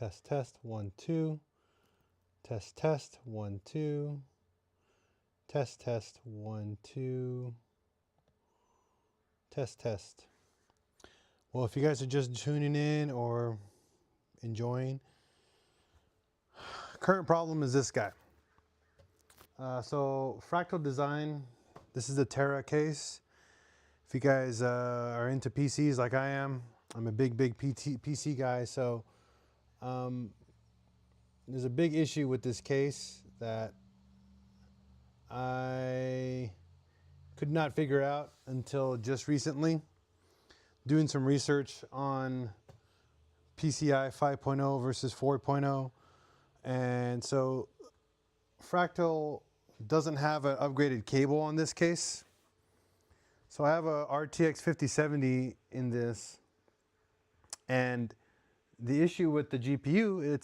Test, test, 1, 2. Test, test, 1, 2. Test, test, 1, 2. Test, test. Well, if you guys are just tuning in or enjoying, current problem is this guy. So Fractal Design, this is the Terra case. If you guys are into PCs like I am, I'm a big PC guy, so there's a big issue with this case that I could not figure out until just recently, doing some research on PCI 5.0 versus 4.0. And so Fractal doesn't have an upgraded cable on this case. So I have a RTX 5070 in this, and the issue with the GPU,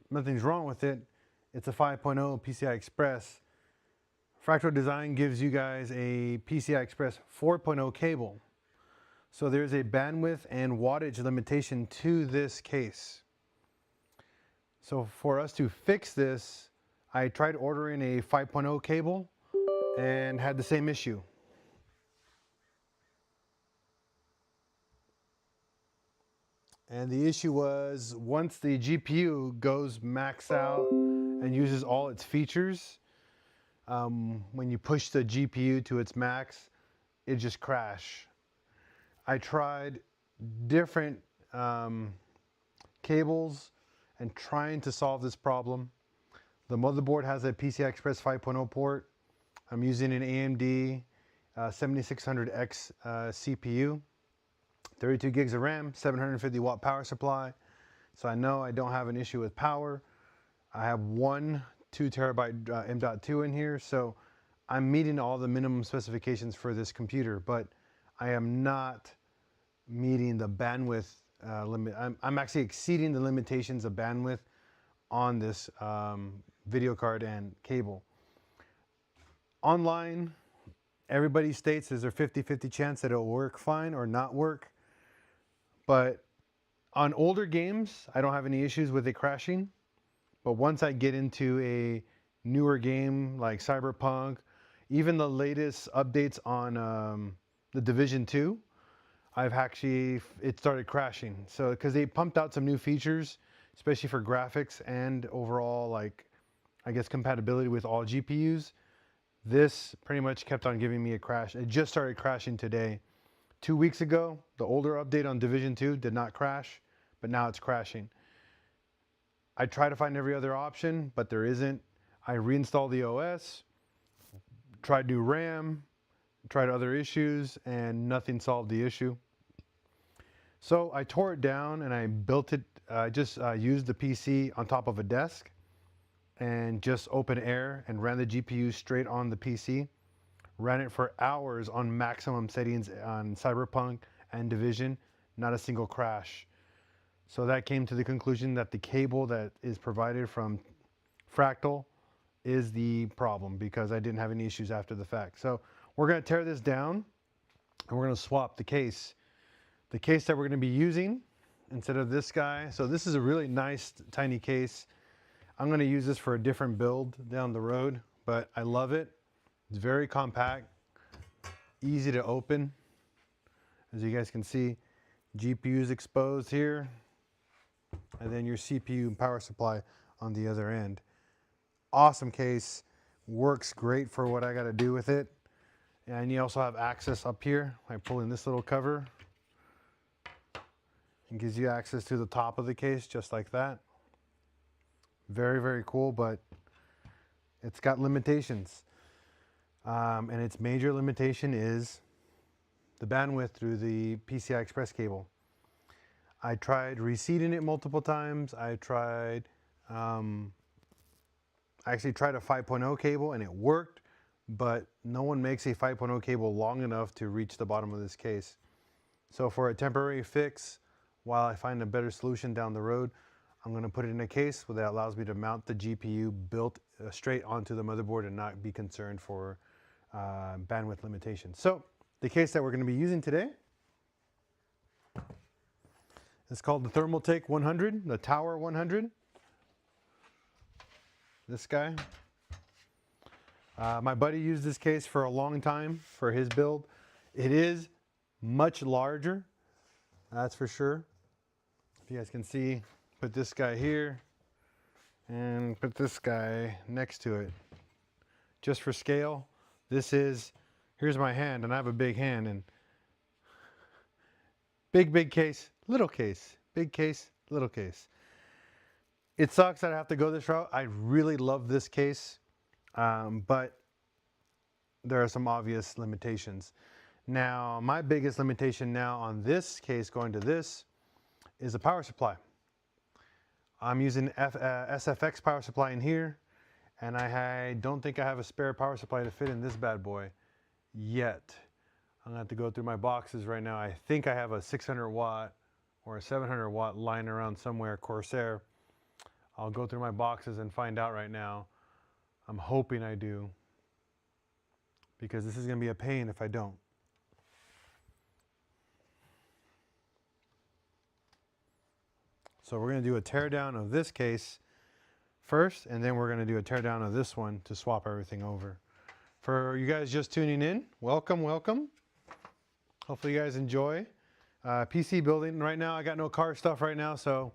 nothing's wrong with it. It's a 5.0 PCI Express. Fractal Design gives you guys a PCI Express 4.0 cable. So there's a bandwidth and wattage limitation to this case. So for us to fix this, I tried ordering a 5.0 cable and had the same issue. And the issue was, once the GPU goes max out and uses all its features, when you push the GPU to its max, it just crashes. I tried different cables and trying to solve this problem. The motherboard has a PCI Express 5.0 port. I'm using an AMD 7600X CPU. 32 gigs of RAM, 750 watt power supply. So I know I don't have an issue with power. I have one 2 terabyte M.2 in here, so I'm meeting all the minimum specifications for this computer, but I am not meeting the bandwidth limit. I'm actually exceeding the limitations of bandwidth on this video card and cable. Online, everybody states there's a 50-50 chance that it'll work fine or not work. But on older games, I don't have any issues with it crashing. But once I get into a newer game like Cyberpunk, even the latest updates on the Division 2, it started crashing. So, because they pumped out some new features, especially for graphics and overall, like, I guess, compatibility with all GPUs. This pretty much kept on giving me a crash. It just started crashing today. 2 weeks ago, the older update on Division 2 did not crash, but now it's crashing. I try to find every other option, but there isn't. I reinstalled the OS, tried new RAM, tried other issues, and nothing solved the issue. So I tore it down and I built it. I just used the PC on top of a desk and just open air and ran the GPU straight on the PC. Ran it for hours on maximum settings on Cyberpunk and Division, not a single crash. So that came to the conclusion that the cable that is provided from Fractal is the problem, because I didn't have any issues after the fact. So we're going to tear this down and we're going to swap the case. The case that we're going to be using instead of this guy. So this is a really nice tiny case. I'm going to use this for a different build down the road, but I love it. It's very compact, easy to open. As you guys can see, GPU is exposed here, and then your CPU and power supply on the other end. Awesome case, works great for what I got to do with it. And you also have access up here by pulling this little cover. It gives you access to the top of the case just like that. Very, very cool, but it's got limitations. And its major limitation is the bandwidth through the PCI Express cable. I tried reseating it multiple times. I actually tried a 5.0 cable and it worked, but no one makes a 5.0 cable long enough to reach the bottom of this case. So for a temporary fix, while I find a better solution down the road, I'm going to put it in a case that allows me to mount the GPU built straight onto the motherboard and not be concerned for bandwidth limitations. So the case that we're going to be using today It's called the Thermaltake 100, the Tower 100. This guy. My buddy used this case for a long time for his build. It is much larger, that's for sure. If you guys can see, put this guy here and put this guy next to it. Just for scale, this is, here's my hand, and I have a big hand, and big case, little case, big case, little case. It sucks that I have to go this route. I really love this case, but there are some obvious limitations. Now, my biggest limitation now on this case going to this is the power supply. I'm using SFX power supply in here, and I don't think I have a spare power supply to fit in this bad boy yet. I'm gonna have to go through my boxes right now. I think I have a 600 watt or a 700 watt lying around somewhere, Corsair. I'll go through my boxes and find out right now. I'm hoping I do, because this is gonna be a pain if I don't. So we're gonna do a teardown of this case first, and then we're gonna do a teardown of this one to swap everything over. For you guys just tuning in, welcome, welcome. Hopefully you guys enjoy. PC building right now. I got no car stuff right now, so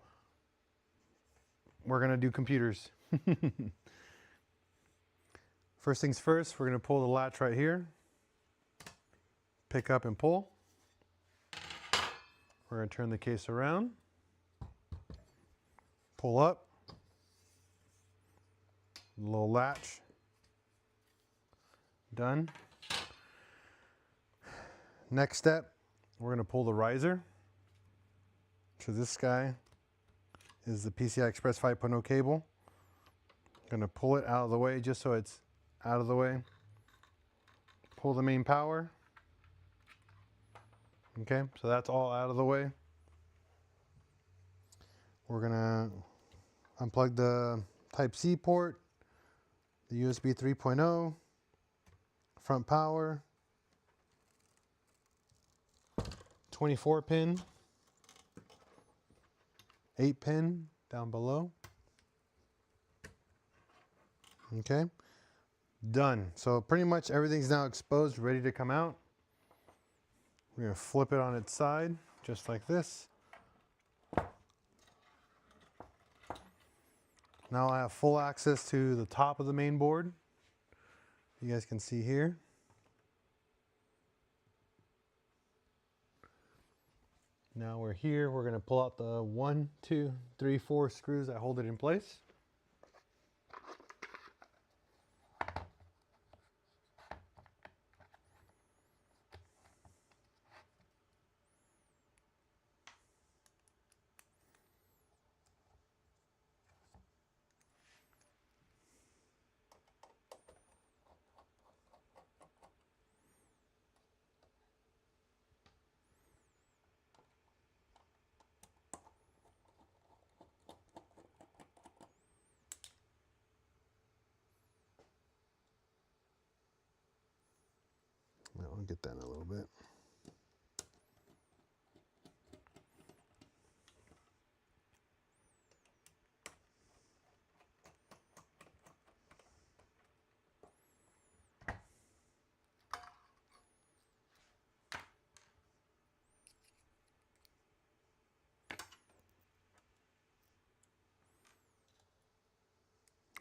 we're gonna do computers. First things first, we're gonna pull the latch right here. Pick up and pull. We're gonna turn the case around. Pull up. Little latch. Done. Next step, we're going to pull the riser. So this guy is the PCI Express 5.0 cable. I'm going to pull it out of the way just so it's out of the way. Pull the main power. Okay, so that's all out of the way. We're going to unplug the Type-C port, the USB 3.0, front power, 24 pin, 8 pin down below. Okay, done. So pretty much everything's now exposed, ready to come out. We're going to flip it on its side, just like this. Now I have full access to the top of the main board. You guys can see here. Now we're here, we're going to pull out the 1, 2, 3, 4 screws that hold it in place. I'll get that in a little bit.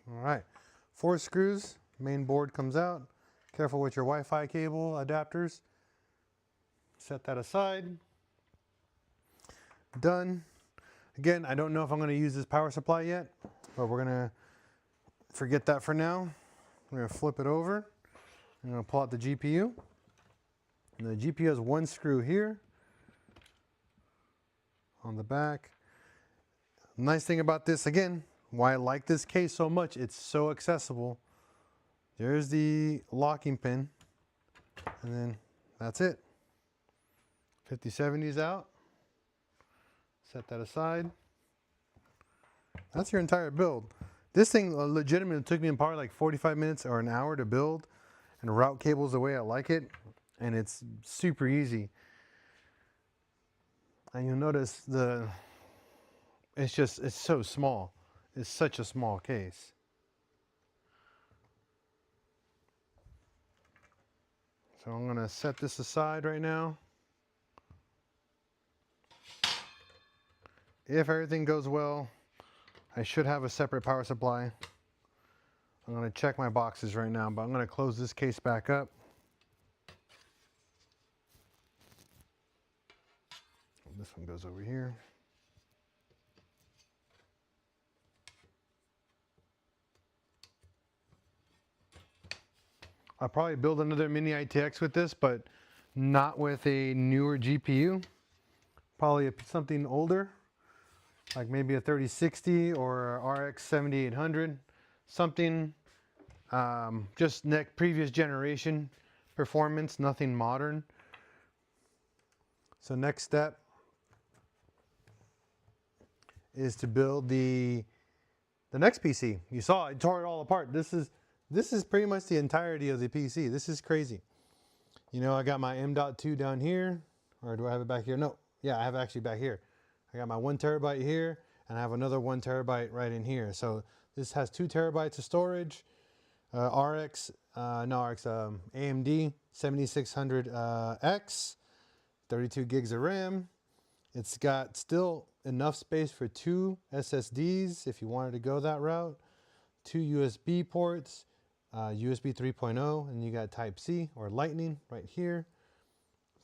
All right, 4 screws, main board comes out. Careful with your Wi-Fi cable adapters. Set that aside. Done. Again, I don't know if I'm going to use this power supply yet, but we're going to forget that for now. We're going to flip it over. I'm going to pull out the GPU. And the GPU has 1 screw here on the back. Nice thing about this, again, why I like this case so much, it's so accessible. There's the locking pin, and then that's it. 5070's out. Set that aside. That's your entire build. This thing legitimately took me probably like 45 minutes or an hour to build and route cables the way I like it, and it's super easy. And you'll notice it's so small. It's such a small case. So I'm gonna set this aside right now. If everything goes well, I should have a separate power supply. I'm gonna check my boxes right now, but I'm gonna close this case back up. This one goes over here. I'll probably build another mini ITX with this, but not with a newer GPU. Probably something older, like maybe a 3060 or a RX 7800, something just previous generation performance, nothing modern. So next step is to build the next PC. You saw I tore it all apart. This is pretty much the entirety of the PC. This is crazy. You know, I got my M.2 down here, or do I have it back here? No, yeah, I have it actually back here. I got my 1 terabyte here, and I have another 1 terabyte right in here. So this has 2 terabytes of storage. AMD 7600X, 32 gigs of RAM. It's got still enough space for 2 SSDs if you wanted to go that route, 2 USB ports, USB 3.0, and you got Type C or Lightning right here,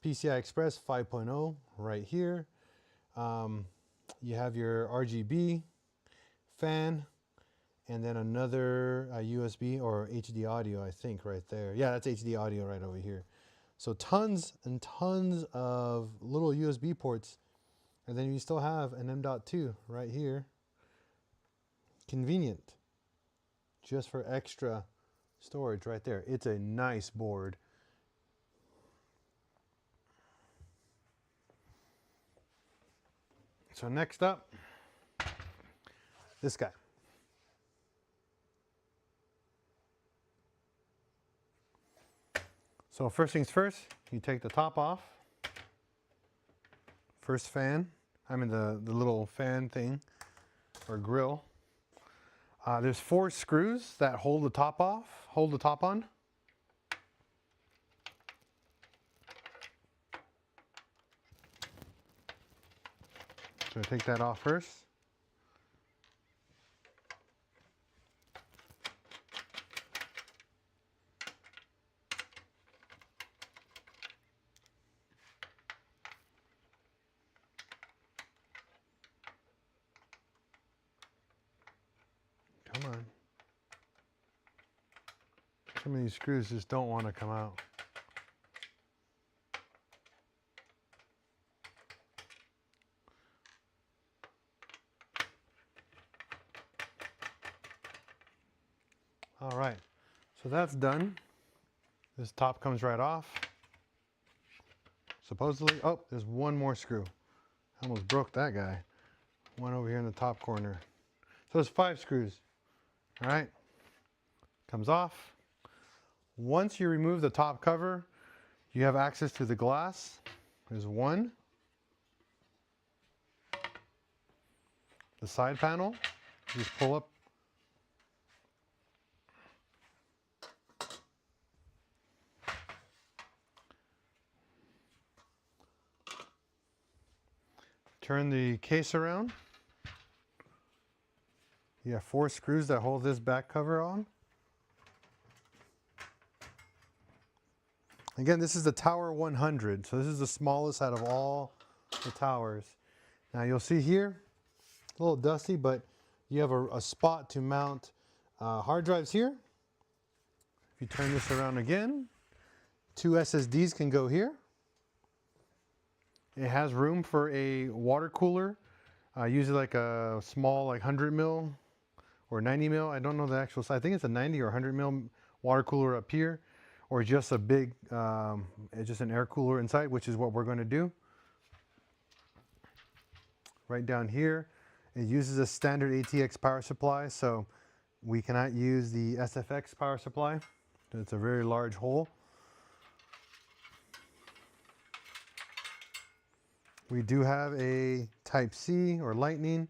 PCI Express 5.0 right here. You have your RGB fan, and then another USB or HD audio, I think, right there. Yeah, that's HD audio right over here. So tons and tons of little USB ports. And then you still have an M.2 right here. Convenient. Just for extra storage right there. It's a nice board. So next up, this guy. So first things first, you take the top off. First fan, the little fan thing or grill. There's 4 screws that hold the top on. So take that off first. Come on. Some of these screws just don't want to come out. All right, so that's done. This top comes right off. Supposedly, oh, there's one more screw. I almost broke that guy. One over here in the top corner. So there's 5 screws. All right, comes off. Once you remove the top cover, you have access to the glass. There's one. The side panel, just pull up. Turn the case around. You have 4 screws that hold this back cover on. Again, this is the Tower 100, so this is the smallest out of all the towers. Now you'll see here, a little dusty, but you have a spot to mount hard drives here. If you turn this around again, 2 SSDs can go here. It has room for a water cooler, usually like a small, like 100 mil or 90 mil. I don't know the actual size. I think it's a 90 or 100 mil water cooler up here, or just a big, just an air cooler inside, which is what we're going to do. Right down here, it uses a standard ATX power supply, so we cannot use the SFX power supply. It's a very large hole. We do have a Type C or Lightning.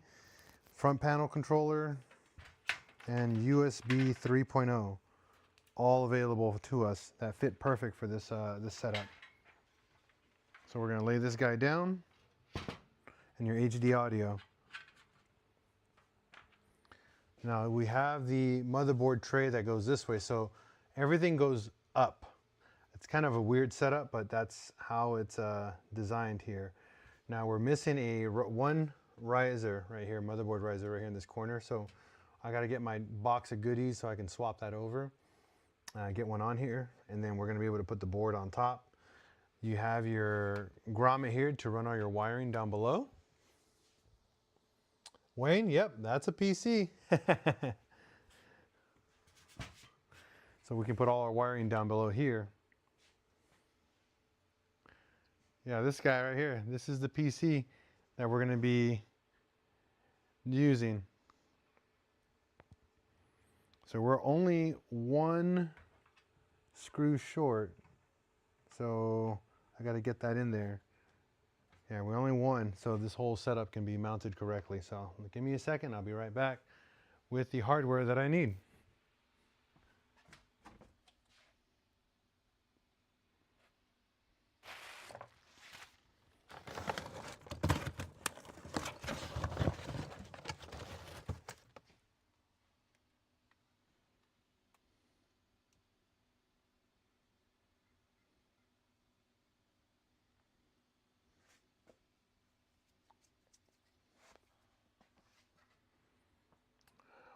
front panel controller, and USB 3.0, all available to us that fit perfect for this this setup. So we're gonna lay this guy down, and your HD audio. Now we have the motherboard tray that goes this way, so everything goes up. It's kind of a weird setup, but that's how it's designed here. Now we're missing one riser right here, motherboard riser right here in this corner, so I got to get my box of goodies so I can swap that over. Get one on here, and then we're going to be able to put the board on top. You have your grommet here to run all your wiring down below. Wayne, yep, that's a PC. So we can put all our wiring down below here. Yeah, this guy right here, this is the PC that we're going to be using. So we're only one screw short, so I got to get that in there. Yeah, we're only one, so this whole setup can be mounted correctly. So give me a second, I'll be right back with the hardware that I need.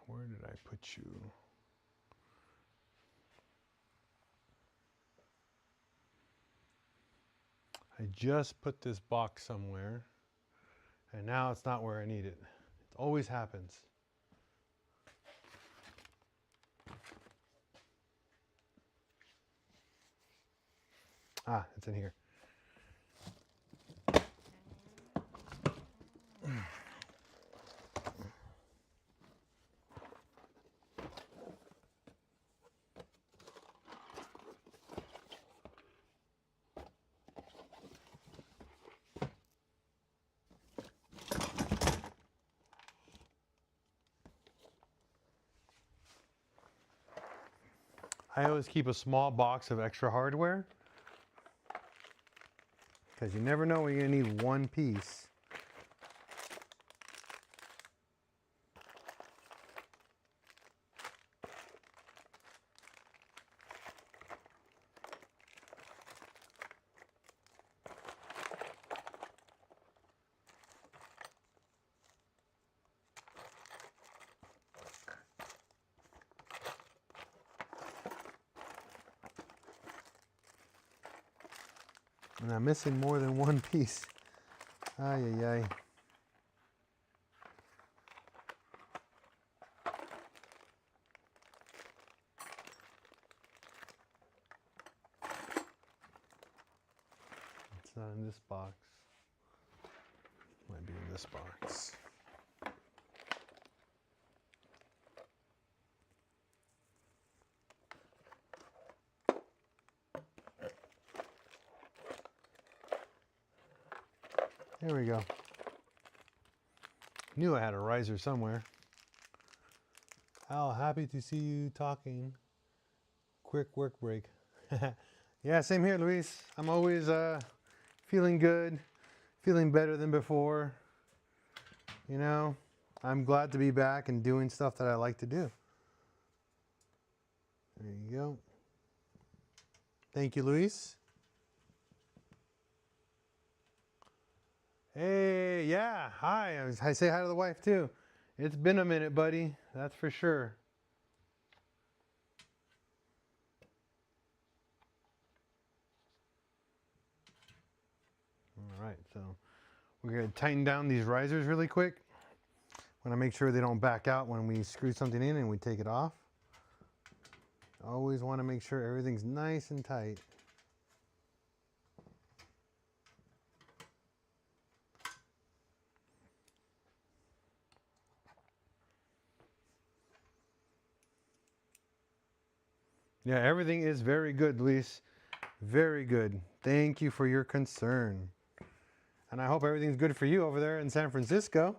Where did I put you? I just put this box somewhere, and now it's not where I need it. It always happens. Ah, it's in here. I always keep a small box of extra hardware because you never know when you're going to need one piece. And I'm missing more than one piece. Ay, ay, ay. It's not in this box. Might be in this box. There we go. Knew I had a riser somewhere. Al, happy to see you talking. Quick work break. Yeah, same here, Luis. I'm always feeling good, feeling better than before. You know, I'm glad to be back and doing stuff that I like to do. There you go. Thank you, Luis. Hey, yeah, hi. I say hi to the wife too. It's been a minute, buddy. That's for sure. All right, so we're going to tighten down these risers really quick. Want to make sure they don't back out when we screw something in and we take it off. Always want to make sure everything's nice and tight. Yeah, everything is very good, Luis. Very good. Thank you for your concern. And I hope everything's good for you over there in San Francisco.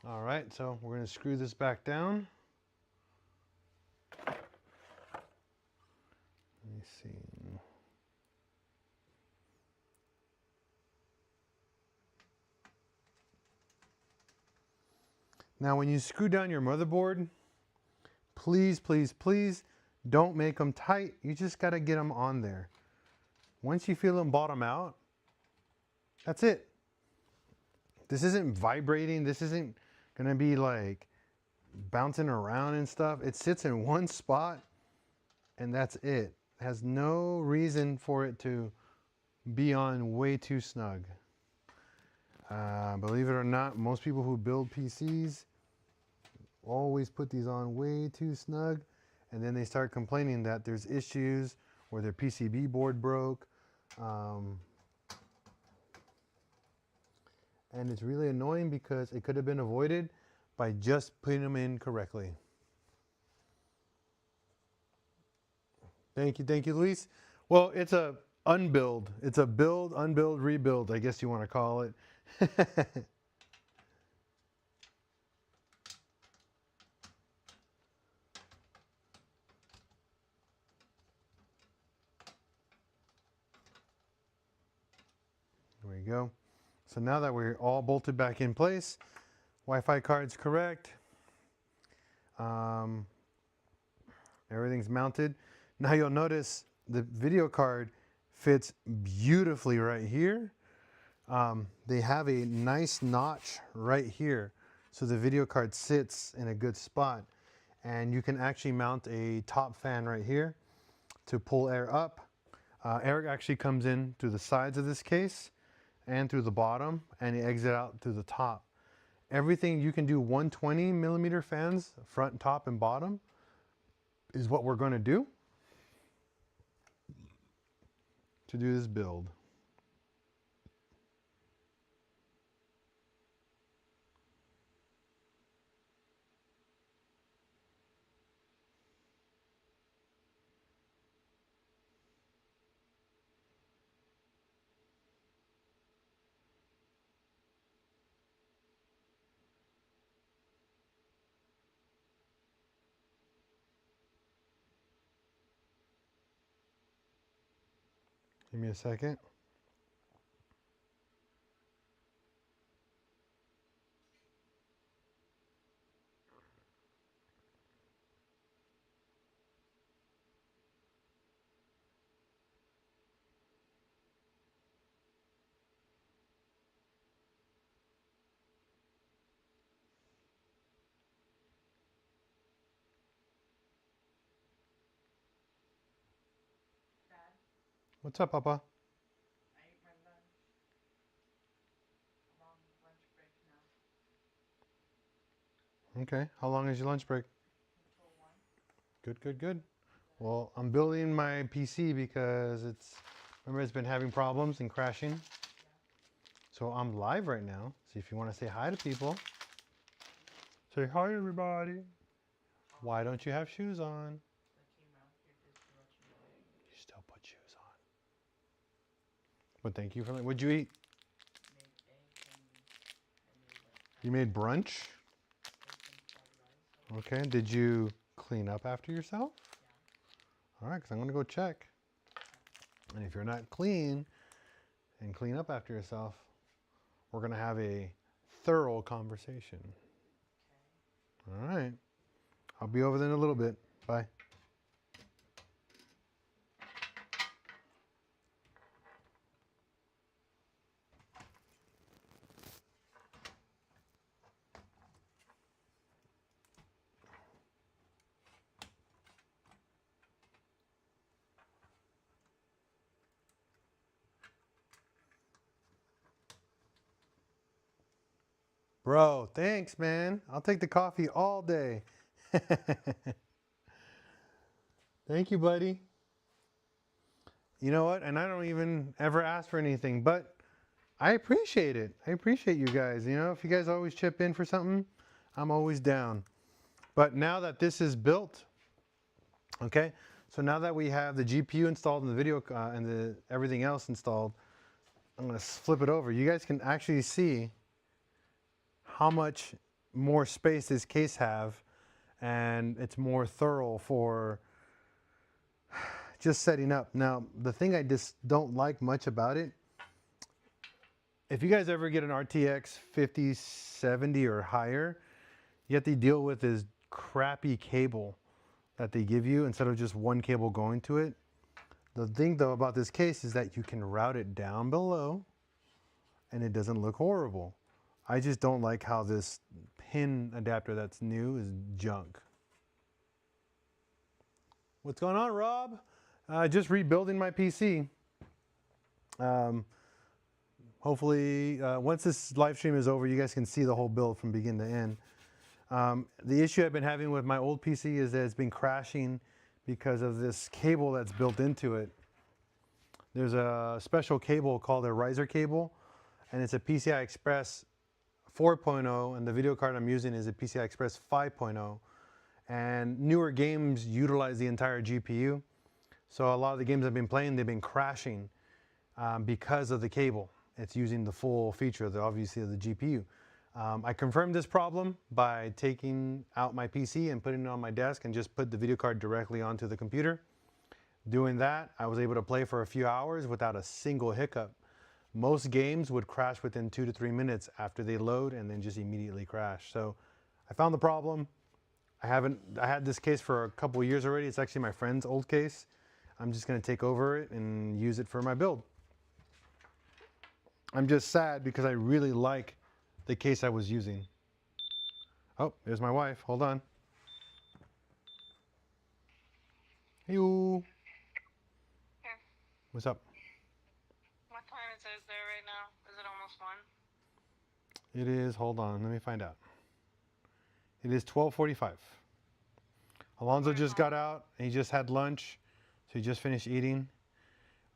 All right, so we're going to screw this back down. Let me see. Now, when you screw down your motherboard, please, please, please don't make them tight. You just got to get them on there. Once you feel them bottom out, that's it. This isn't vibrating. This isn't going to be like bouncing around and stuff. It sits in one spot and that's it. Has no reason for it to be on way too snug. Believe it or not, most people who build PCs always put these on way too snug, and then they start complaining that there's issues or their PCB board broke. And it's really annoying because it could have been avoided by just putting them in correctly. Thank you, Luis. Well, it's a unbuild. It's a build, unbuild, rebuild, I guess you want to call it. There we go. So now that we're all bolted back in place, Wi-Fi card's correct. Everything's mounted. Now you'll notice the video card fits beautifully right here. They have a nice notch right here, so the video card sits in a good spot. And you can actually mount a top fan right here to pull air up. Air actually comes in through the sides of this case and through the bottom, and it exits out through the top. Everything you can do 120 millimeter fans, front, top, and bottom, is what we're going to do this build. Give me a second. What's up, Papa? I ate my lunch. I'm on lunch break now. Okay, how long is your lunch break? Until 1. Good, good, good. Well, I'm building my PC because remember it's been having problems and crashing. Yeah. So I'm live right now. So if you want to say hi to people, say hi everybody. Why don't you have shoes on? I came out here just to let you know. You still put shoes on. But thank you for what'd you eat? Made eggs and I made like You made brunch? eggs and fried rice. Okay, did you clean up after yourself? Yeah. All right, because I'm going to go check. And if you're not clean and clean up after yourself, we're going to have a thorough conversation. Okay. All right. I'll be over there in a little bit. Bye. Bro, thanks, man. I'll take the coffee all day. Thank you, buddy. You know what? And I don't even ever ask for anything, but I appreciate it. I appreciate you guys. You know, if you guys always chip in for something, I'm always down. But now that this is built, okay, so now that we have the GPU installed and the video and everything else installed, I'm going to flip it over. You guys can actually see how much more space this case have, and it's more thorough for just setting up. Now, the thing I just don't like much about it, if you guys ever get an RTX 5070 or higher, you have to deal with this crappy cable that they give you instead of just one cable going to it. The thing though about this case is that you can route it down below and it doesn't look horrible. I just don't like how this pin adapter that's new is junk. What's going on, Rob? Just rebuilding my PC. Hopefully, once this live stream is over, you guys can see the whole build from beginning to end. The issue I've been having with my old PC is that it's been crashing because of this cable that's built into it. There's a special cable called a riser cable, and it's a PCI Express 4.0, and the video card I'm using is a PCI Express 5.0. And newer games utilize the entire GPU. So a lot of the games I've been playing, they've been crashing because of the cable. It's using the full feature, obviously, of the GPU. I confirmed this problem by taking out my PC and putting it on my desk and just put the video card directly onto the computer. Doing that, I was able to play for a few hours without a single hiccup. Most games would crash within 2 to 3 minutes after they load and then just immediately crash. So I found the problem. I had this case for a couple of years already. It's actually my friend's old case. I'm just going to take over it and use it for my build. I'm just sad because I really like the case I was using. Oh, there's my wife. Hold on. Hey-oo. Yeah. What's up? What time is it there right now? Is it almost 1? It is, hold on, let me find out. It is 12:45. Alonzo just got out. He just had lunch. So he just finished eating.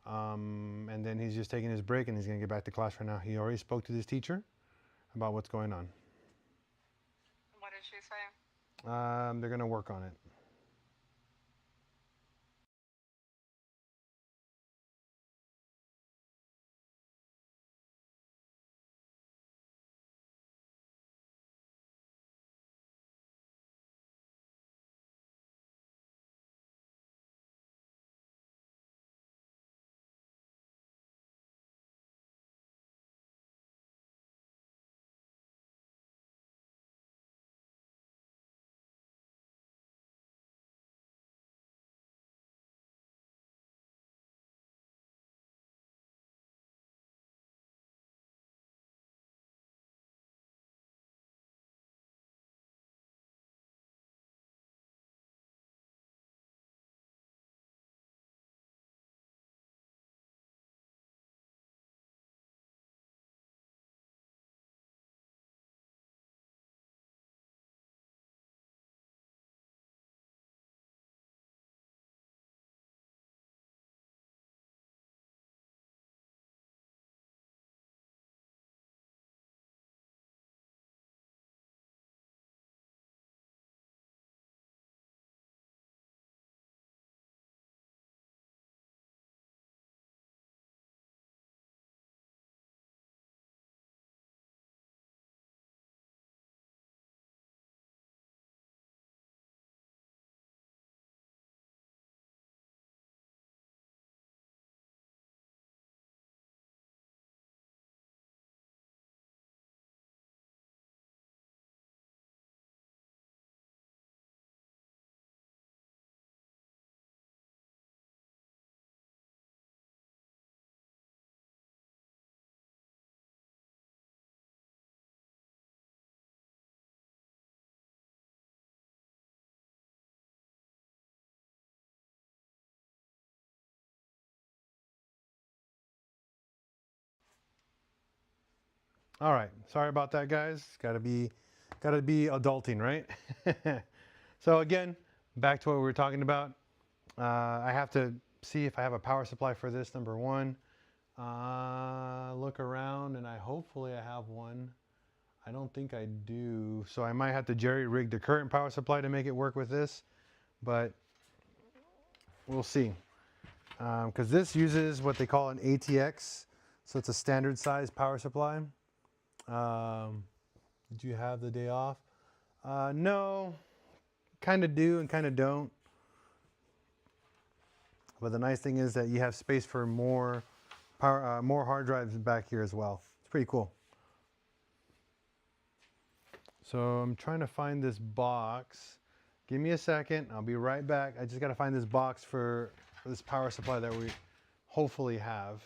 And then he's just taking his break and he's going to get back to class right now. He already spoke to his teacher about what's going on. What did she say? They're going to work on it. All right, sorry about that, guys. Gotta be adulting, right? So again, back to what we were talking about. I have to see if I have a power supply for this, number one. Look around, and hopefully I have one. I don't think I do, so I might have to jerry rig the current power supply to make it work with this, but we'll see. Because this uses what they call an ATX, so it's a standard size power supply. Did you have the day off? No, kind of do and kind of don't. But the nice thing is that you have space for more power, more hard drives back here as well. It's pretty cool. So I'm trying to find this box. Give me a second. I'll be right back. I just got to find this box for this power supply that we hopefully have.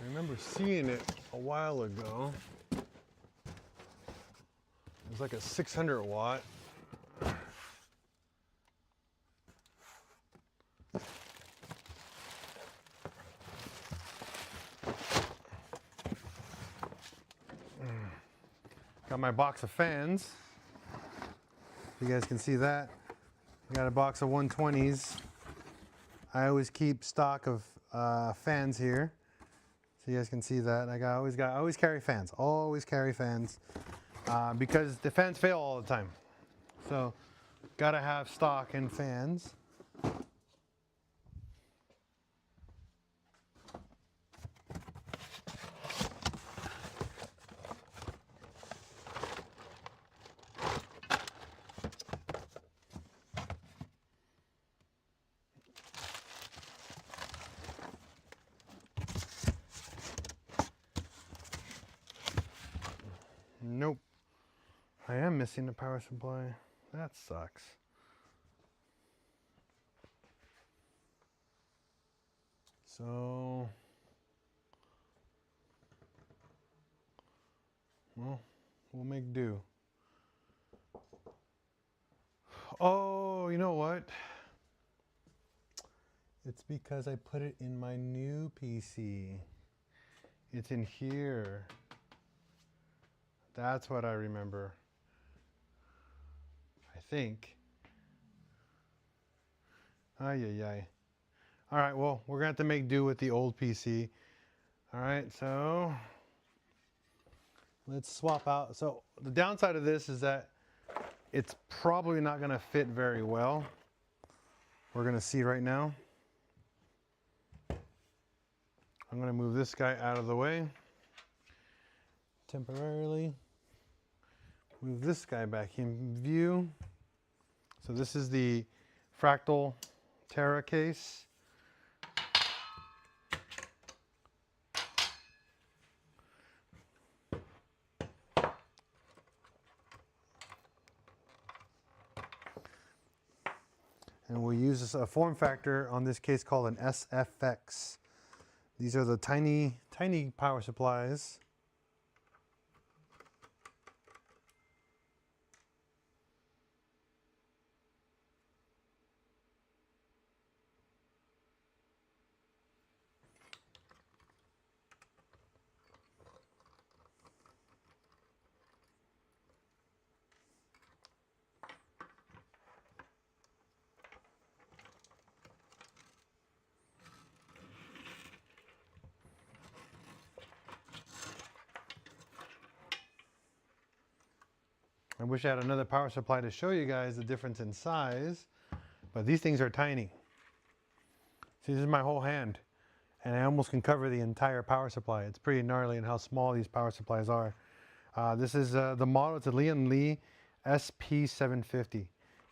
I remember seeing it a while ago. It was like a 600 watt. Got my box of fans. You guys can see that. I got a box of 120s. I always keep stock of fans here. So you guys can see that. I always carry fans. Always carry fans. Because the fans fail all the time. So gotta have stock in fans. Nope. I am missing the power supply. That sucks. So, well, we'll make do. Oh, you know what? It's because I put it in my new PC. It's in here. That's what I remember. I think. Ay, ay, ay. All right, well, we're going to have to make do with the old PC. All right, so let's swap out. So the downside of this is that it's probably not going to fit very well. We're going to see right now. I'm going to move this guy out of the way temporarily. Move this guy back in view. So this is the Fractal Terra case. And we'll use a form factor on this case called an SFX. These are the tiny power supplies. I wish I had another power supply to show you guys the difference in size, but these things are tiny. See, this is my whole hand, and I almost can cover the entire power supply. It's pretty gnarly in how small these power supplies are. This is the model. It's a Lian Li SP750.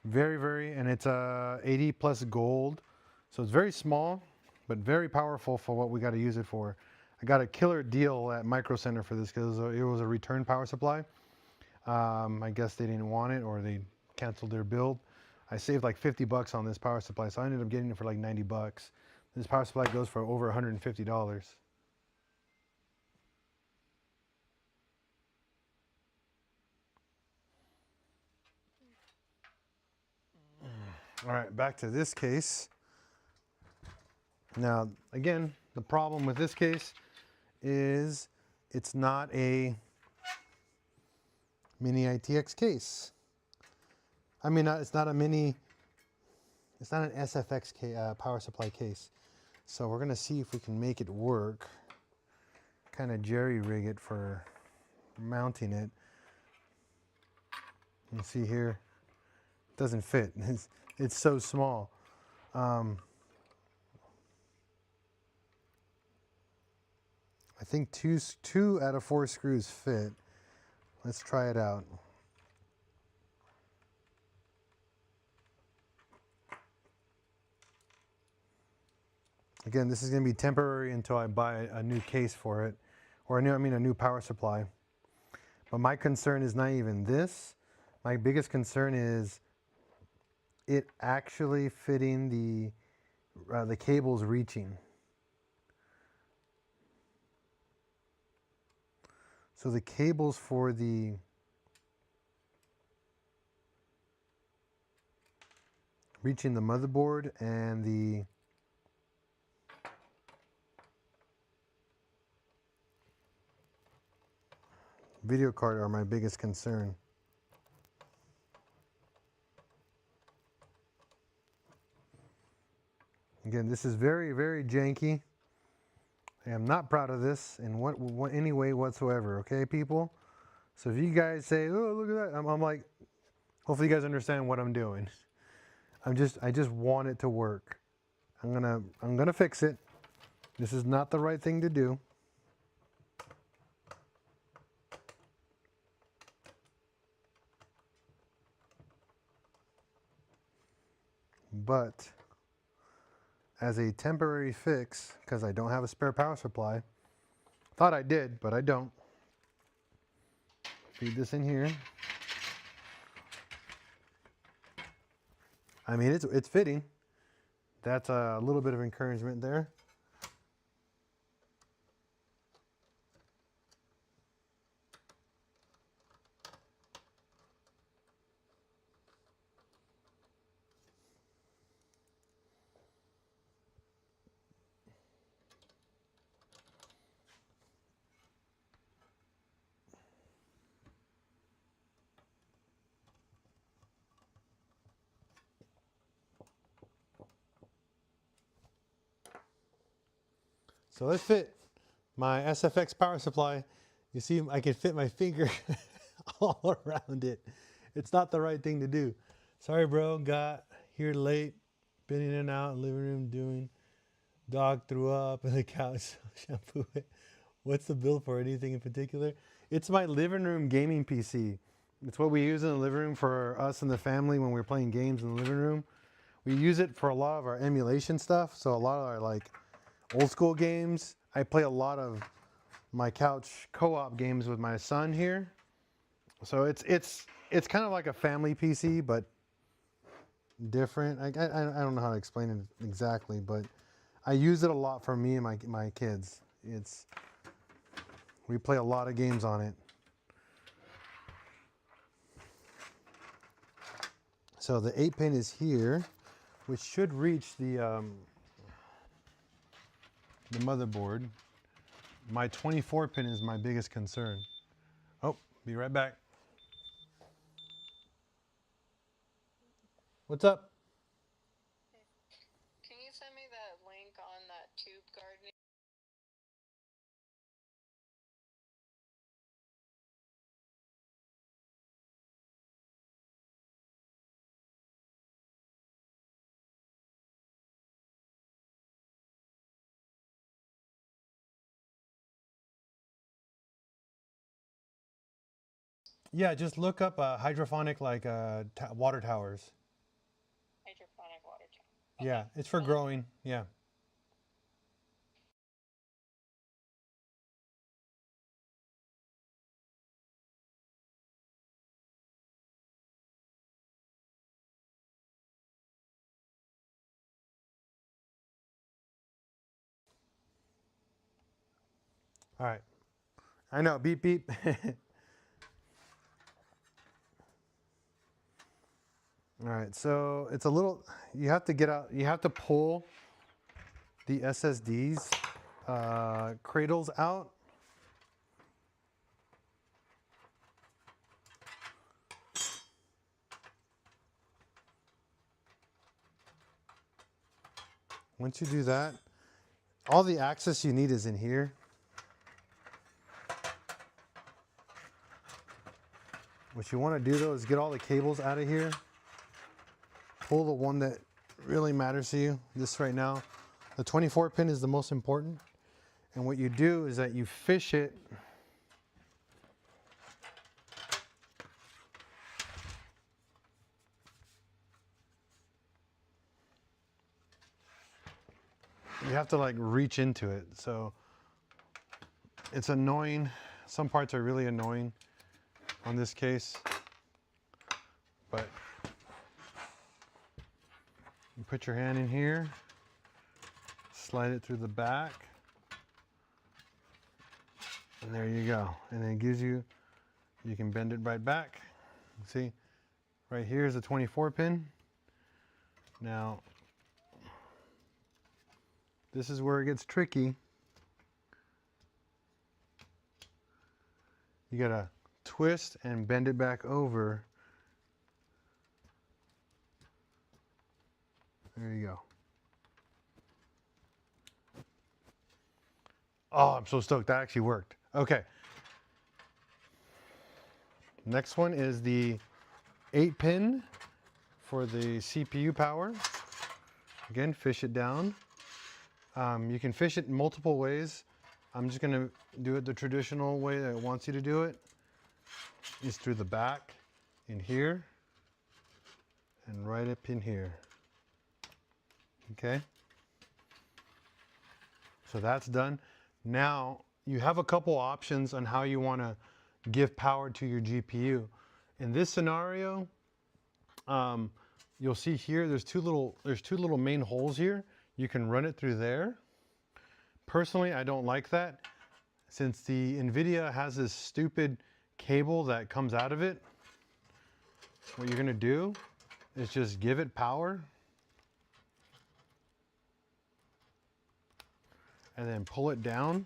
And it's 80 plus gold. So it's very small, but very powerful for what we got to use it for. I got a killer deal at Micro Center for this because it was a return power supply. I guess they didn't want it or they canceled their build. I saved like 50 bucks on this power supply, so I ended up getting it for like 90 bucks. This power supply goes for over $150. All right, back to this case. Now, again, the problem with this case is it's not a mini ITX case. I mean, it's not a mini It's not an SFX power supply case. So we're gonna see if we can make it work. Kind of jerry rig it for mounting it. You see here, it doesn't fit. It's so small. I think two out of 4 screws fit. Let's try it out. Again, this is going to be temporary until I buy a new case for it, or a new power supply. But my concern is not even this. My biggest concern is it actually fitting the cables reaching. So the cables for the reaching the motherboard and the video card are my biggest concern. Again, this is very, very janky. I am not proud of this in any way whatsoever, okay, people? So if you guys say, oh, look at that, I'm like, hopefully you guys understand what I'm doing. I just want it to work. I'm gonna fix it. This is not the right thing to do. But as a temporary fix, because I don't have a spare power supply, thought I did, but I don't. Feed this in here. I mean, it's fitting. That's a little bit of encouragement there. So let's fit my SFX power supply. You see, I can fit my finger all around it. It's not the right thing to do. Sorry, bro. Got here late, been in and out, living room doing. Dog threw up on the couch. Shampoo it. What's the bill for? Anything in particular? It's my living room gaming PC. It's what we use in the living room for us and the family when we're playing games in the living room. We use it for a lot of our emulation stuff. So a lot of our like old school games. I play a lot of my couch co-op games with my son here. So it's kind of like a family PC, but different. I don't know how to explain it exactly, but I use it a lot for me and my kids. We play a lot of games on it. So the 8-pin is here, which should reach the motherboard. My 24-pin is my biggest concern. Oh, be right back. What's up? Can you send me that link on that tube gardening? Yeah, just look up hydroponic water towers. Hydroponic water tank. Yeah, it's for growing. Yeah. All right. I know. Beep beep. All right. So it's a little. You have to get out. You have to pull the SSDs cradles out. Once you do that, all the access you need is in here. What you want to do though is get all the cables out of here. Pull the one that really matters to you. This right now, the 24 pin is the most important. And what you do is that you fish it you have to like reach into it. So it's annoying. Some parts are really annoying on this case, but you put your hand in here, slide it through the back, and there you go. And then it gives you, you can bend it right back. See, right here is a 24 pin. Now, this is where it gets tricky. You gotta twist and bend it back over. There you go. Oh, I'm so stoked. That actually worked. Okay. Next one is the 8-pin for the CPU power. Again, fish it down. You can fish it in multiple ways. I'm just gonna do it the traditional way that it wants you to do it. Is through the back, in here, and right up in here. Okay? So that's done. Now, you have a couple options on how you wanna give power to your GPU. In this scenario, you'll see here, there's two little main holes here. You can run it through there. Personally, I don't like that. Since the NVIDIA has this stupid cable that comes out of it, what you're gonna do is just give it power and then pull it down.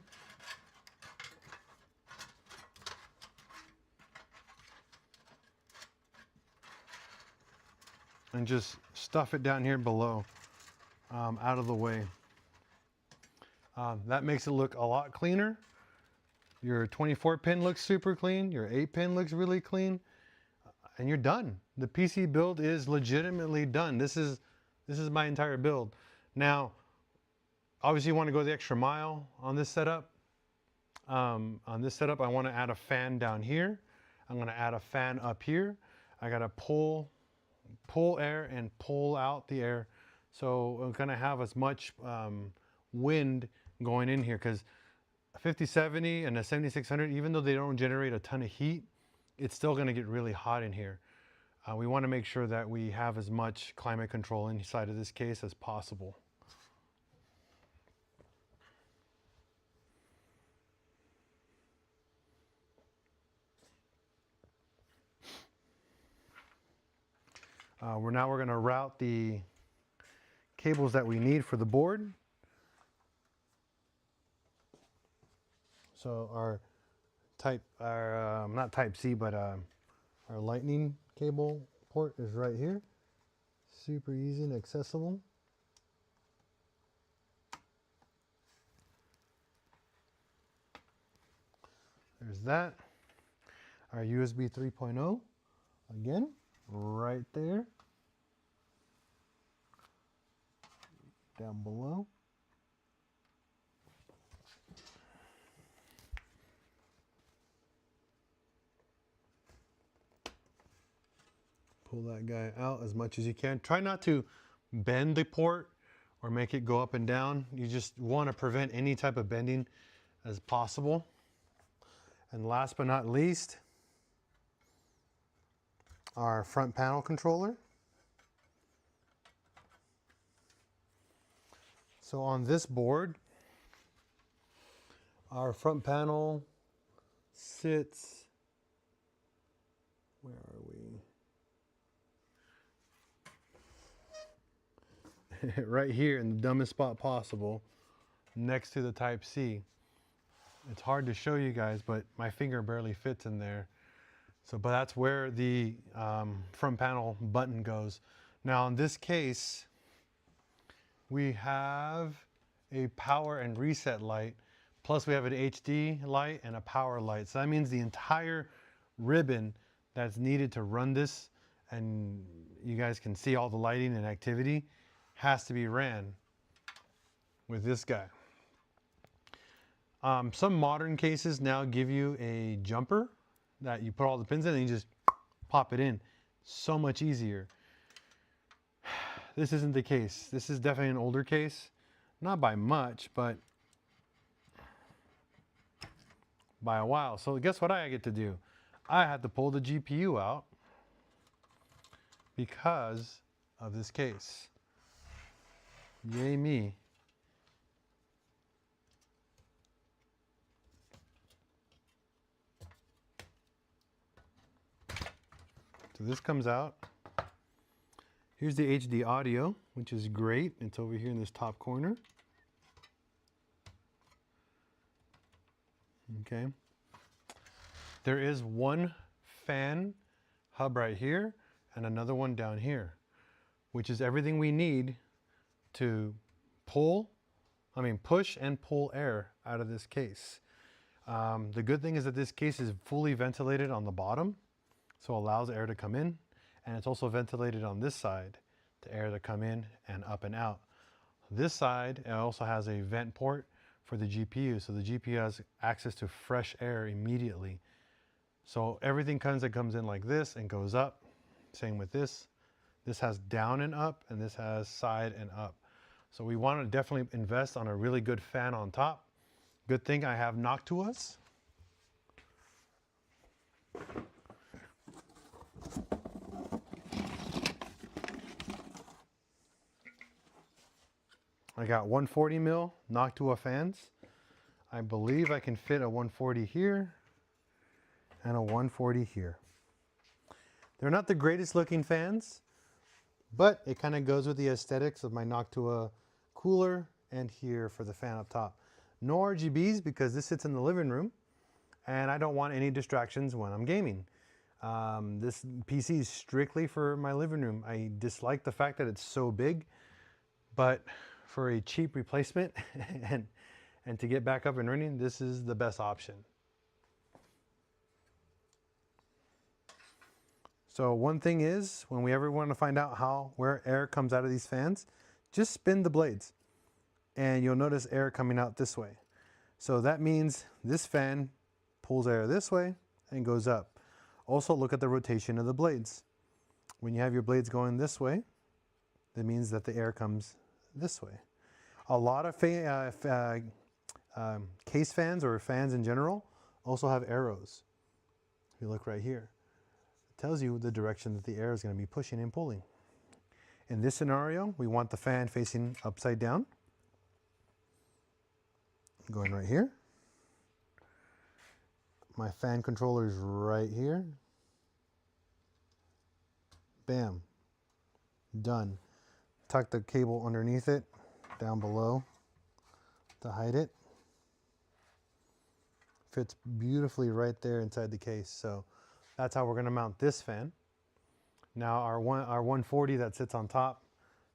And just stuff it down here below, out of the way. That makes it look a lot cleaner. Your 24 pin looks super clean. Your 8 pin looks really clean. And you're done. The PC build is legitimately done. This is my entire build. Now, obviously you want to go the extra mile on this setup. On this setup, I want to add a fan down here. I'm going to add a fan up here. I got to pull air and pull out the air. So I'm going to have as much wind going in here, because a 5070 and a 7600, even though they don't generate a ton of heat, it's still going to get really hot in here. We want to make sure that we have as much climate control inside of this case as possible. We're going to route the cables that we need for the board. So our not type C, but our lightning cable port is right here. Super easy and accessible. There's that. Our USB 3.0, again, right there. Down below. Pull that guy out as much as you can. Try not to bend the port or make it go up and down. You just want to prevent any type of bending as possible. And last but not least, our front panel controller. So on this board, our front panel sits, where are we? Right here in the dumbest spot possible, next to the Type C. It's hard to show you guys, but my finger barely fits in there. So, but that's where the front panel button goes. Now in this case, we have a power and reset light, plus we have an HD light and a power light. So that means the entire ribbon that's needed to run this, and you guys can see all the lighting and activity, has to be ran with this guy. Some modern cases now give you a jumper that you put all the pins in and you just pop it in. So much easier. This isn't the case. This is definitely an older case. Not by much, but by a while. So guess what I get to do? I had to pull the GPU out because of this case. Yay me. So this comes out. Here's the HD audio, which is great. It's over here in this top corner. Okay. There is one fan hub right here and another one down here, which is everything we need to push and pull air out of this case. The good thing is that this case is fully ventilated on the bottom, so it allows air to come in, and it's also ventilated on this side, the air to come in and up and out. This side, it also has a vent port for the GPU, so the GPU has access to fresh air immediately. So everything comes in like this and goes up. Same with this. This has down and up, and this has side and up. So we want to definitely invest on a really good fan on top. Good thing I have Noctuas. I got 140 mil Noctua fans. I believe I can fit a 140 here and a 140 here. They're not the greatest looking fans, but it kind of goes with the aesthetics of my Noctua cooler and here for the fan up top. No RGBs because this sits in the living room and I don't want any distractions when I'm gaming. This PC is strictly for my living room. I dislike the fact that it's so big, but for a cheap replacement and to get back up and running, this is the best option. So one thing is, when we ever want to find out where air comes out of these fans, just spin the blades and you'll notice air coming out this way. So that means this fan pulls air this way and goes up. Also look at the rotation of the blades. When you have your blades going this way, that means that the air comes this way. A lot of case fans or fans in general also have arrows. If you look right here, it tells you the direction that the air is going to be pushing and pulling. In this scenario, we want the fan facing upside down. Going right here. My fan controller is right here. Bam. Done. Tuck the cable underneath it, down below to hide it. Fits beautifully right there inside the case. So that's how we're going to mount this fan. Now our 140 that sits on top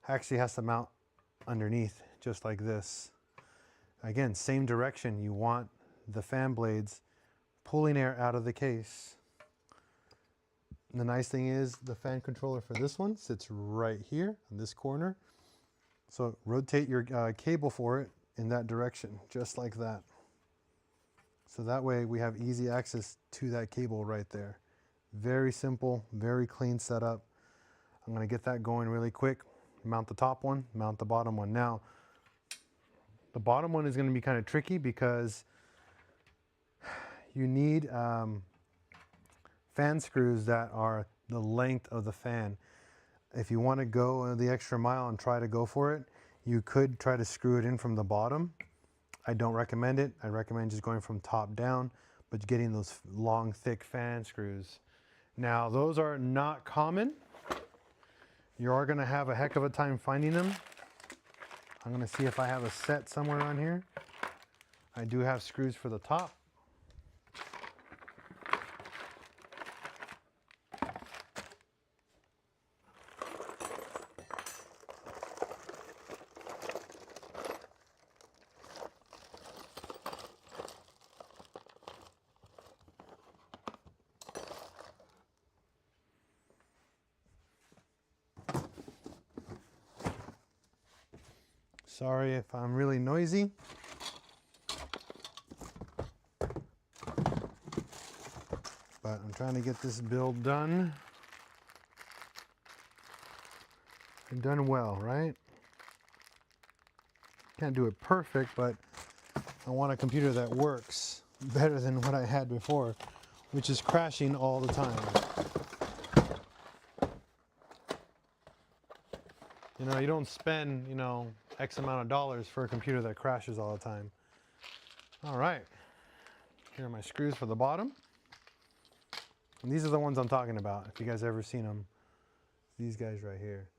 actually has to mount underneath just like this. Again, same direction. You want the fan blades pulling air out of the case. And the nice thing is the fan controller for this one sits right here in this corner. So rotate your cable for it in that direction, just like that. So that way we have easy access to that cable right there. Very simple, very clean setup. I'm going to get that going really quick. Mount the top one, mount the bottom one. Now, the bottom one is going to be kind of tricky because you need fan screws that are the length of the fan. If you want to go the extra mile and try to go for it, you could try to screw it in from the bottom. I don't recommend it. I recommend just going from top down, but getting those long, thick fan screws. Now, those are not common. You are going to have a heck of a time finding them. I'm going to see if I have a set somewhere on here. I do have screws for the top. Sorry if I'm really noisy. But I'm trying to get this build done. And done well, right? Can't do it perfect, but I want a computer that works better than what I had before, which is crashing all the time. You know, you don't spend, you know, X amount of dollars for a computer that crashes all the time. All right. Here are my screws for the bottom. And these are the ones I'm talking about. If you guys ever seen them, these guys right here.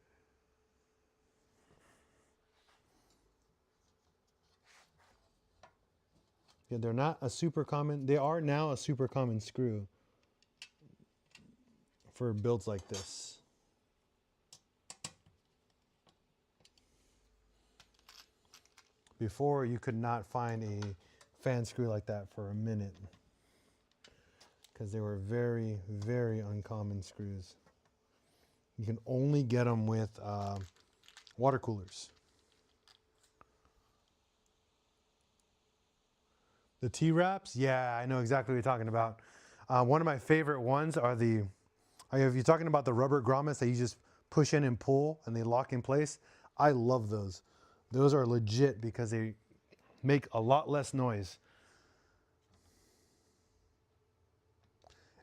Yeah, they're not a super common, they are now a super common screw for builds like this. Before, you could not find a fan screw like that for a minute because they were very, very uncommon screws. You can only get them with water coolers. The T-wraps, yeah, I know exactly what you're talking about. One of my favorite ones are if you're talking about the rubber grommets that you just push in and pull and they lock in place, I love those. Those are legit because they make a lot less noise.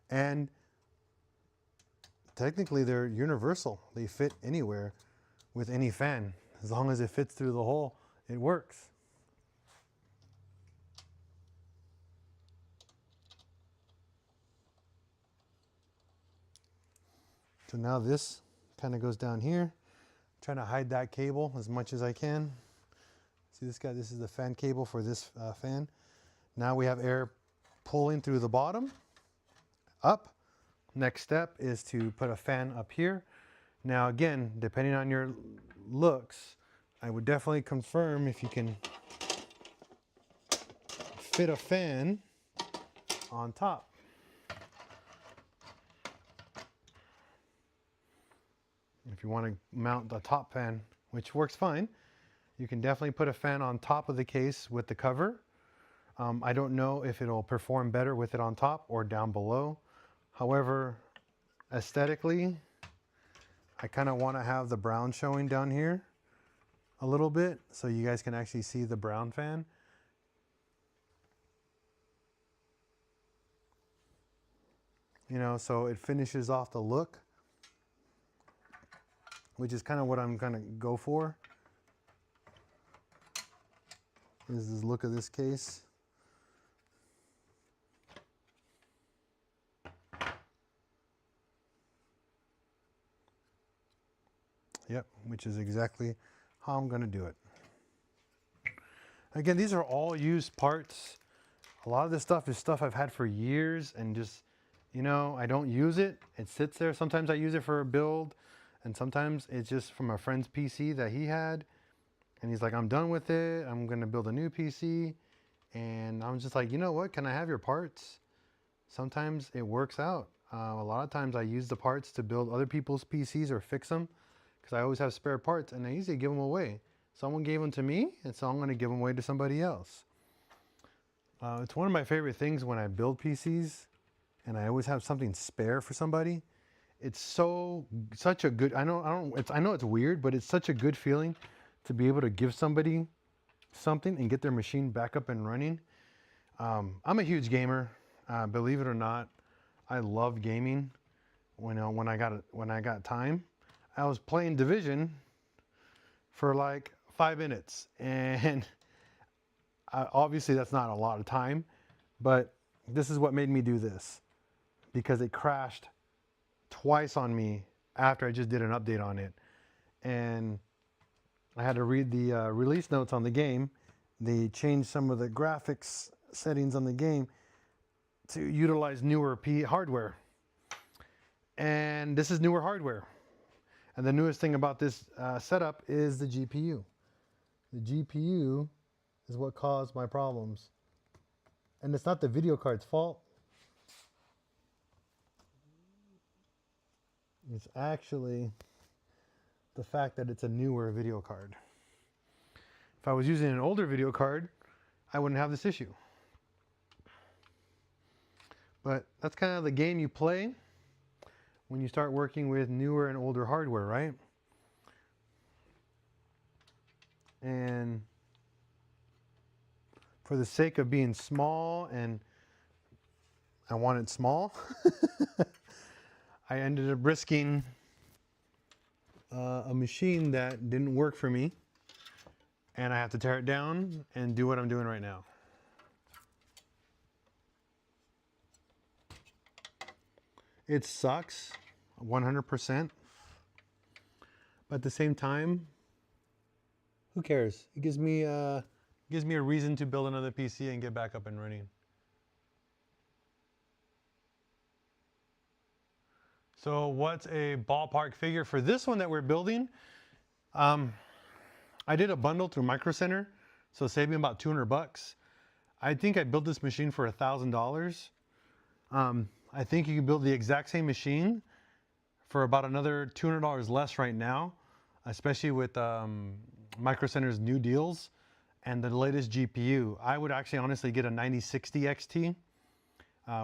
And technically they're universal. They fit anywhere with any fan. As long as it fits through the hole, it works. So now this kind of goes down here. I'm trying to hide that cable as much as I can. See this guy? This is the fan cable for this fan. Now we have air pulling through the bottom, up. Next step is to put a fan up here. Now again, depending on your looks, I would definitely confirm if you can fit a fan on top. If you want to mount the top fan, which works fine, you can definitely put a fan on top of the case with the cover. I don't know if it'll perform better with it on top or down below. However, aesthetically, I kind of want to have the brown showing down here a little bit so you guys can actually see the brown fan. You know, so it finishes off the look, which is kind of what I'm going to go for. This is the look of this case. Yep, which is exactly how I'm going to do it. Again, these are all used parts. A lot of this stuff is stuff I've had for years and just, you know, I don't use it. It sits there. Sometimes I use it for a build and sometimes it's just from a friend's PC that he had. And he's like, I'm done with it. I'm going to build a new PC. And I'm just like, you know what? Can I have your parts? Sometimes it works out. A lot of times I use the parts to build other people's PCs or fix them because I always have spare parts and I usually give them away. Someone gave them to me and so I'm going to give them away to somebody else. It's one of my favorite things when I build PCs and I always have something spare for somebody. It's such a good, I know it's weird, but it's such a good feeling to be able to give somebody something and get their machine back up and running. I'm a huge gamer, believe it or not. I love gaming. When I got time, I was playing Division for like 5 minutes, and obviously that's not a lot of time, but this is what made me do this because it crashed twice on me after I just did an update on it, and I had to read the release notes on the game. They changed some of the graphics settings on the game to utilize newer hardware. And this is newer hardware. And the newest thing about this setup is the GPU. The GPU is what caused my problems. And it's not the video card's fault. It's actually the fact that it's a newer video card. If I was using an older video card, I wouldn't have this issue. But that's kind of the game you play when you start working with newer and older hardware, right? And for the sake of being small, and I want it small, I ended up risking a machine that didn't work for me, and I have to tear it down and do what I'm doing right now. It sucks 100%, but at the same time, who cares? It gives me a reason to build another PC and get back up and running. So what's a ballpark figure for this one that we're building? I did a bundle through Micro Center, so it saved me about 200 bucks. I think I built this machine for $1,000. I think you can build the exact same machine for about another $200 less right now, especially with Micro Center's new deals and the latest GPU. I would actually honestly get a 9060 XT,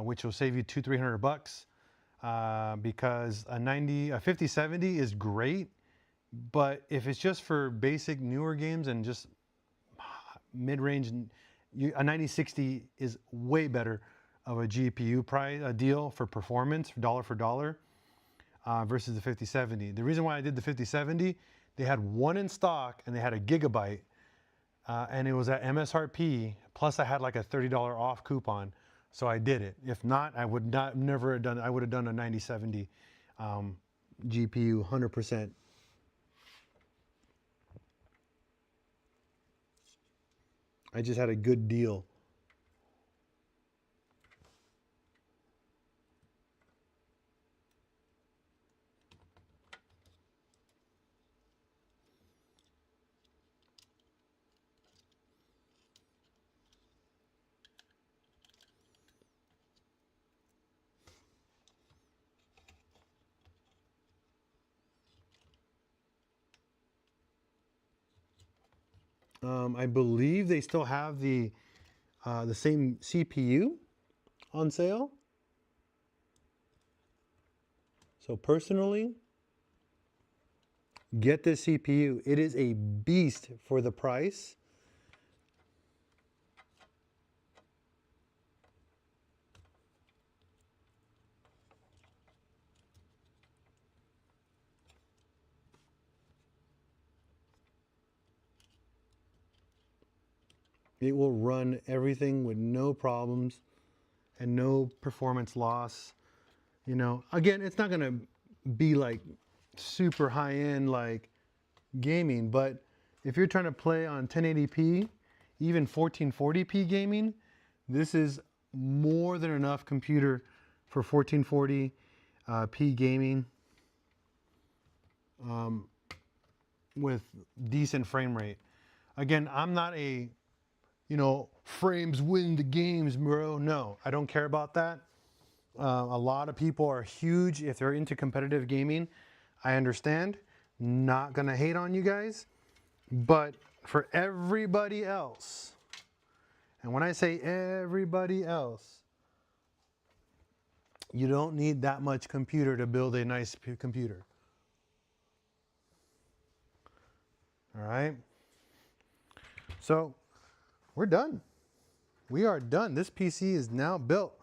which will save you $200-300 bucks, because a 5070 is great, but if it's just for basic newer games and just mid-range, a 9060 is way better of a GPU price, a deal for performance, dollar for dollar, versus the 5070. The reason why I did the 5070, they had one in stock and they had a gigabyte, and it was at MSRP, plus I had like a $30 off coupon, so I did it. If not, I would never have done. I would have done a 9070 GPU 100%. I just had a good deal. I believe they still have the same CPU on sale. So personally, get this CPU. It is a beast for the price. It will run everything with no problems and no performance loss. You know, again, it's not gonna be like super high end like gaming, but if you're trying to play on 1080p, even 1440p gaming, this is more than enough computer for 1440p gaming with decent frame rate. Again, I'm not a, you know, frames win the games, bro. No, I don't care about that. A lot of people are huge if they're into competitive gaming. I understand. Not gonna hate on you guys, but for everybody else, and when I say everybody else, you don't need that much computer to build a nice computer. All right. So we're done. We are done. This PC is now built.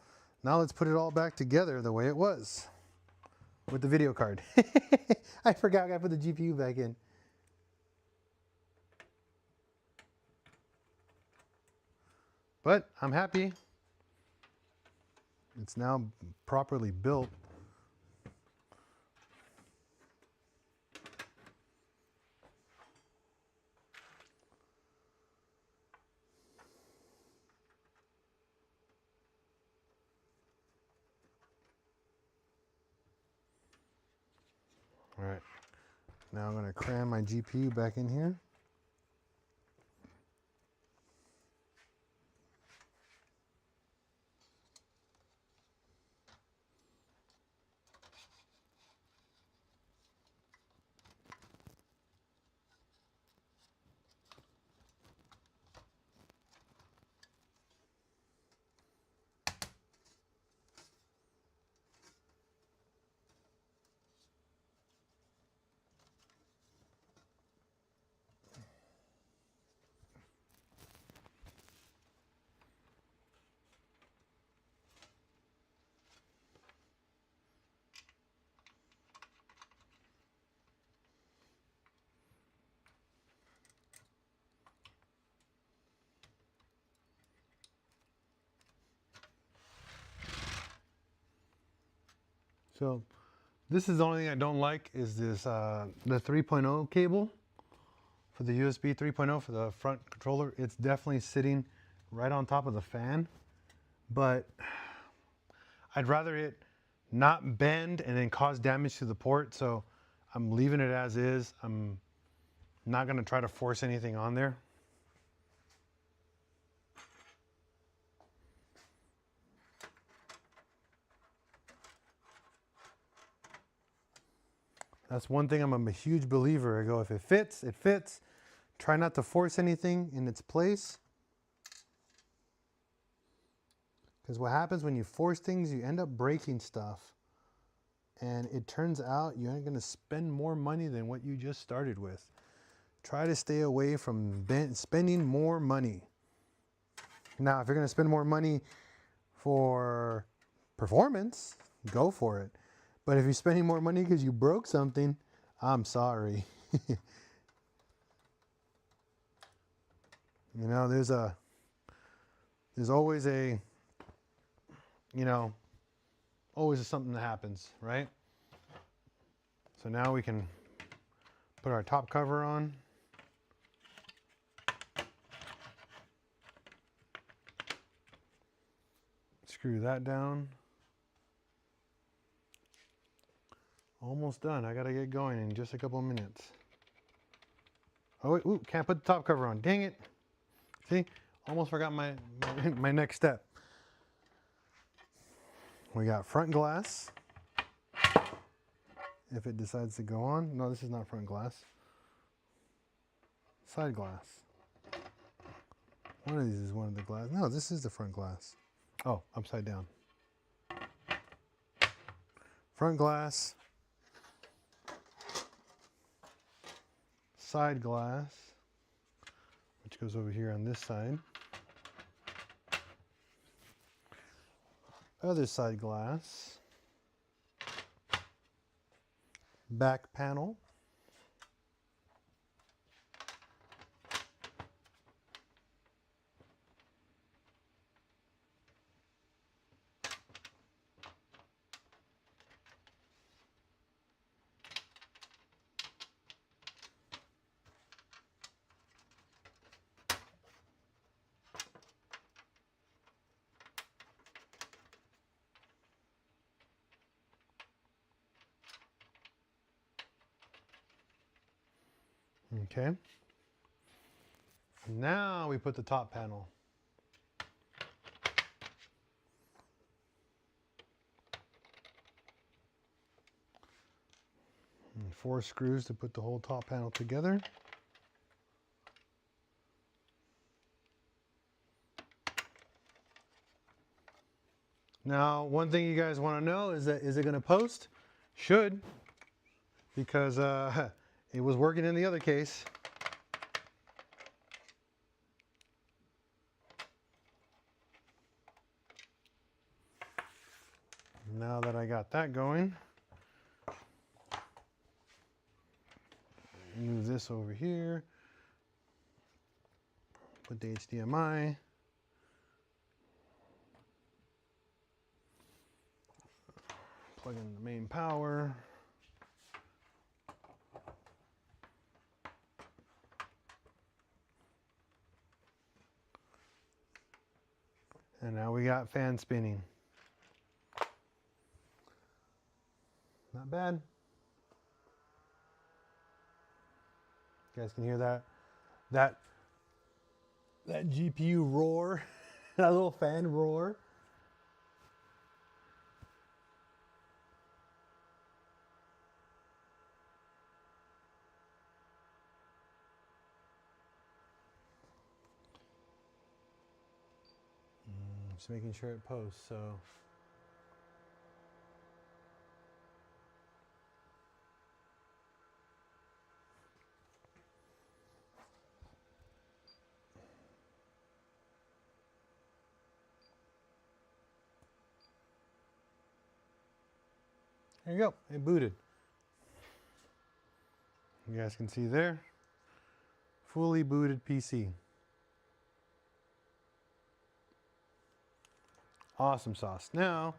Now let's put it all back together the way it was with the video card. I forgot I put the GPU back in. But I'm happy. It's now properly built. All right, now I'm going to cram my GPU back in here. So this is the only thing I don't like is this the 3.0 cable for the USB 3.0 for the front controller. It's definitely sitting right on top of the fan, but I'd rather it not bend and then cause damage to the port. So I'm leaving it as is. I'm not going to try to force anything on there. That's one thing I'm a huge believer. I go, if it fits, it fits. Try not to force anything in its place. Because what happens when you force things, you end up breaking stuff. And it turns out you're going to spend more money than what you just started with. Try to stay away from spending more money. Now, if you're going to spend more money for performance, go for it. But if you're spending more money because you broke something, I'm sorry. You know, there's always a, you know, always something that happens, right? So now we can put our top cover on. Screw that down. Almost done. I gotta get going in just a couple of minutes. Oh wait, ooh, can't put the top cover on. Dang it. See, almost forgot my next step. We got front glass. If it decides to go on. No, this is not front glass. Side glass. One of these is one of the glass. No, this is the front glass. Oh, upside down. Front glass. Side glass, which goes over here on this side. Other side glass. Back panel. Okay. Now we put the top panel. And 4 screws to put the whole top panel together. Now, one thing you guys want to know is that is it going to post? Should, because it was working in the other case. Now that I got that going, move this over here, put the HDMI, plug in the main power, and now we got fan spinning. Not bad. You guys can hear that? That GPU roar, that little fan roar. Just making sure it posts, so. There you go, it booted. You guys can see there, fully booted PC. Awesome sauce. Now,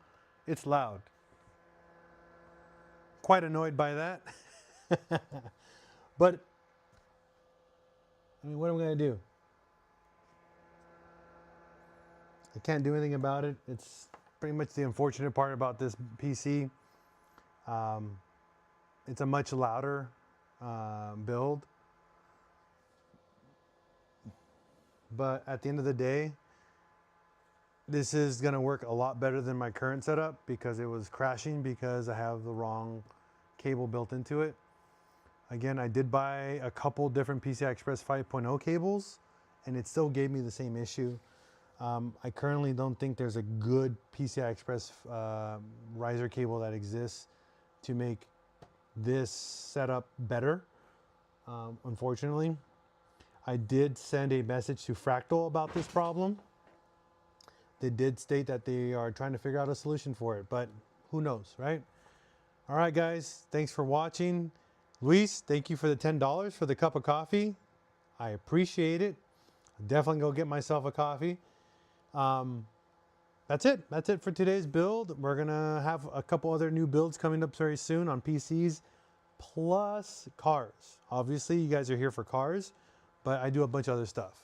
it's loud. quite annoyed by that. But I mean, what am I going to do? I can't do anything about it. It's pretty much the unfortunate part about this PC. It's a much louder build. But at the end of the day, this is going to work a lot better than my current setup because it was crashing because I have the wrong cable built into it. Again, I did buy a couple different PCI Express 5.0 cables and it still gave me the same issue. I currently don't think there's a good PCI Express riser cable that exists to make this setup better, unfortunately. I did send a message to Fractal about this problem. They did state that they are trying to figure out a solution for it, but who knows, right? All right, guys, thanks for watching. Luis, thank you for the $10 for the cup of coffee. I appreciate it. Definitely go get myself a coffee. That's it. That's it for today's build. We're going to have a couple other new builds coming up very soon on PCs plus cars. Obviously, you guys are here for cars, but I do a bunch of other stuff.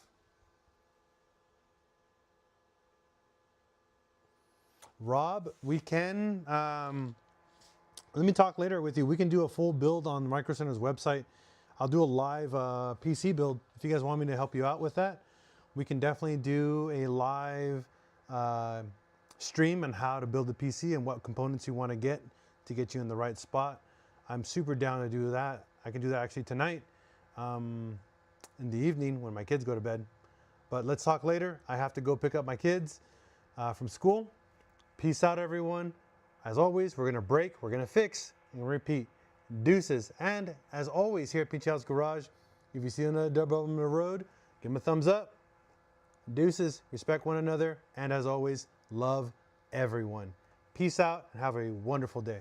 Rob, we can, let me talk later with you. We can do a full build on Micro Center's website. I'll do a live PC build. If you guys want me to help you out with that, we can definitely do a live stream on how to build a PC and what components you want to get you in the right spot. I'm super down to do that. I can do that actually tonight in the evening when my kids go to bed. But let's talk later. I have to go pick up my kids from school. Peace out, everyone. As always, we're going to break, we're going to fix, and repeat. Deuces. And as always, here at PincheAl's Garage, if you see another double on the road, give them a thumbs up. Deuces. Respect one another. And as always, love everyone. Peace out and have a wonderful day.